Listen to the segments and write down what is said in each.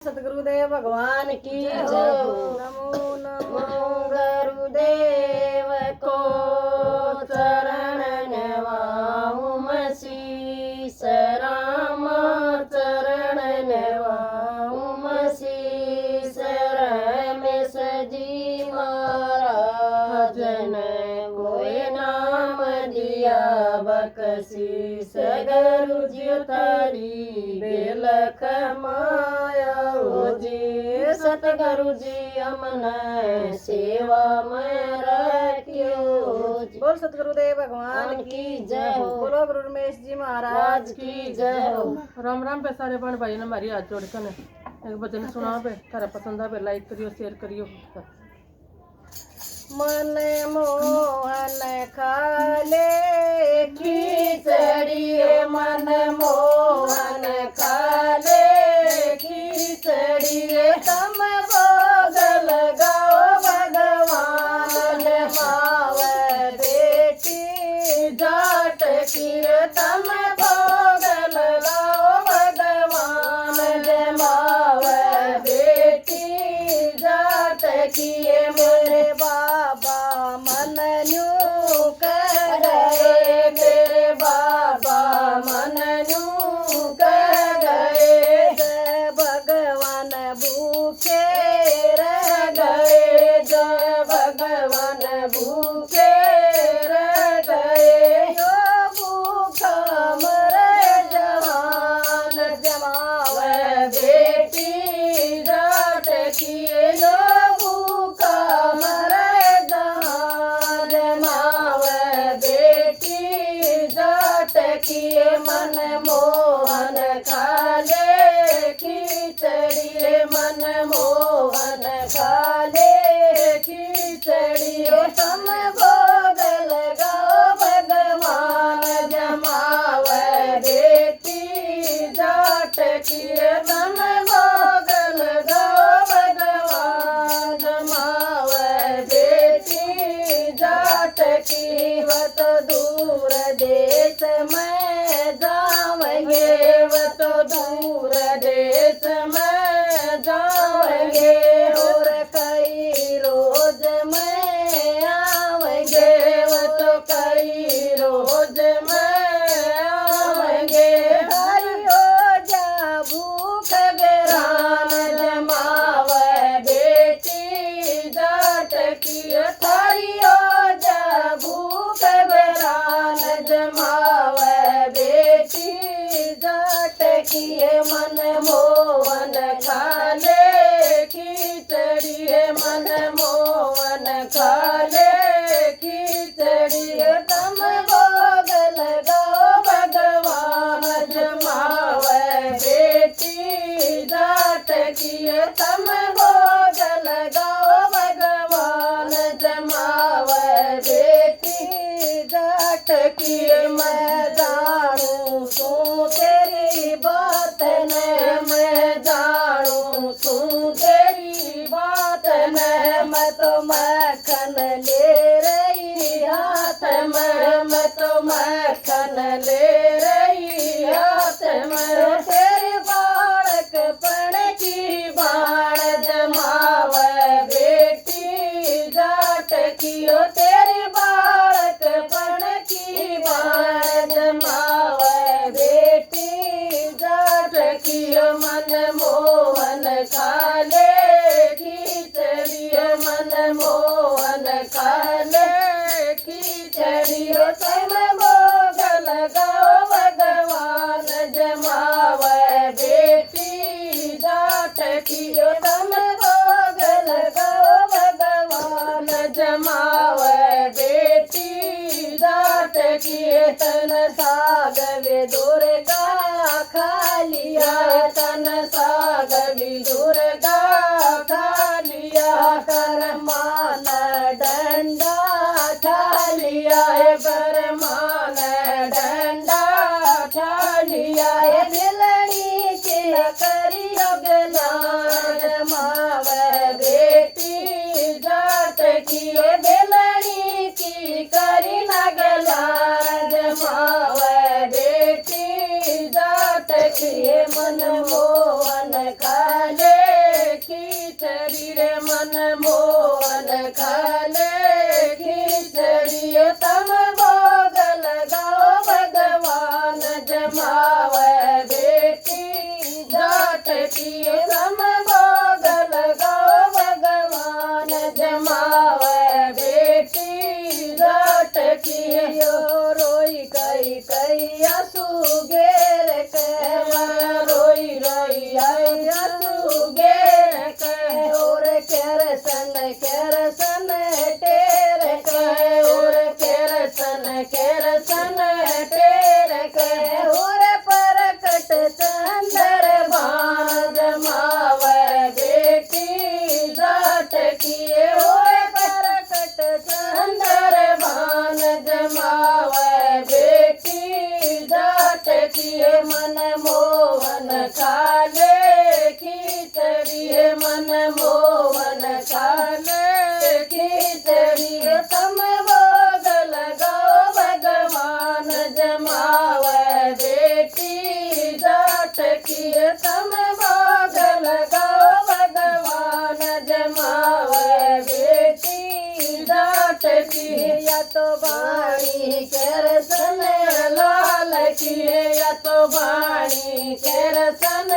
सतगुरुदेव भगवान की जय हो। नमो नमो गुरुदेव को चरण नवाऊं मसीस राम चरण नवाऊं मसीस रमेश जी महाराज ने कोई नाम दिया बकसीस गुरु जी तारी बेलख माया जी सतगुरु जी हमने सेवा में रखियो। बोल सतगुरुदेव भगवान की जय हो। बोलो गुरु रमेश जी महाराज की जय हो। राम राम पे सारे बहन भाई ने हमारी हाथ जोड़ कर एक भजन सुना पे तारा पसंद आवे लाइक करियो शेयर करियो। मन मोहन खाले खिचड़ी मन मोहन खाले खिचड़ी तम भोग लगाओ भगवान माव बेटी जाट की तम भोग लगाओ भगवान माव बेटी जाट की मेरे बाबा मन न्यू कर गए मेरे बाबा मन न्यू कर गए जय भगवान भूखे रह गए जय भगवान भूखे रह गए जो भूखा मरे जवान जमाव बेटी जाट किए जो भूखा मरे जवान जमाव बेटी जाट किए मन मोहन खाले खिचड़ी मन मोहन खाले खिचड़ी तम भोग लगाओ भगवान जमाव बेटी जाट किए तम भोग लगाओ भगवान जमाव बेटी जाट की वत दूर देश में जावेंगे वत दूर देश में जावेंगे और कई रोज में आवेंगे वो तो कई रोज में आवेंगे हरियो जा भूख बेरान जमाव बेटी जाट की हरियो जा भूख बेरान जमाव बेटी जाट किए मन मोहन खाले खिचड़ी मन मोहन खाले खिचड़ी तम भोग लगाओ भगवान जमाव बेटी जाट किए तम भोग लगाओ भगवान जमाव बेटी जाट किए मैं जानू सू तेरी बात ने मैं जानू सू तेरी बात ने मैं तो मक्खन ले रही हाथ में मैं तो मक्खन ले रही हाथ में तेरे बालक पण की बाण जमाव बेटी जाट कियो तेरे बालक पण की बाण जमाव बेटी जाट कियो मन मोहन खाले खिचड़ी मन मोहन खाले खिचड़ी तम भोग लगाओ भगवान जमाव बेटी जाट कियो तम भोग लगाओ भगवान जमाव बेटी जाट किए तन साग वे दुर्गा खा लिया तन साग भी दुर्गा खा लिया कर मान डंडा खा लिया है पर मान डंडा खा लिया है दिलड़ी के करियो गलान माव बेटी जाट किए दिलड़ी की करी नगलान माव बेटी जाट किए मन मोहन काले खाले खिचड़ी तम भोग लगाओ भगवान जमावे बेटी जाट की तम भोग लगाओ भगवान जमावे बेटी जाट की रोई कई कई आंसू गेर के रोई रोई आंसू गेर के और केरसन टेर के और केरसन टेर के और परकट चंदर भान जमावे बेटी जाट किए होए परकट चंदर भान जमावे बेटी जाट किए मन मोहन खाले खिचड़ी मन मोहन खाले खिचड़ी तम भोग लगाओ भगवान जमावे बेटी जाट किए तम भोग लगाओ भगवान जमावे बेटी जाट किए या तो बाणी केरसन लाल किए या तो बाणी केरसन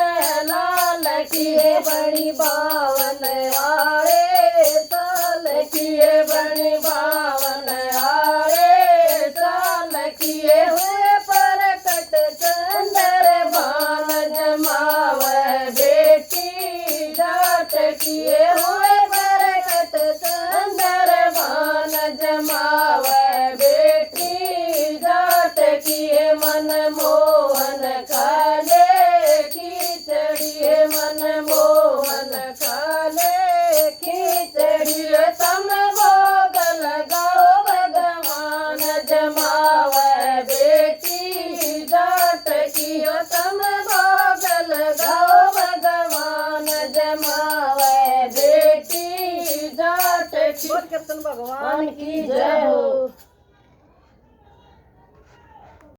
लाल किए बड़ी बावन आए साल किए बड़ी बावन आए साल किए हुए परकट चंदर भान जमावे बेटी जाट किए हुए परकट चंदर भान जमावे बेटी जाट किए मन मोहन खाले खिचड़ी मन मोहन खाले खिचड़ी तम भोग लगाओ भगवान जमावे बेटी जाट कियो तम भोग लगाओ भगवान जमावे बेटी जाट की भगवान की जय हो।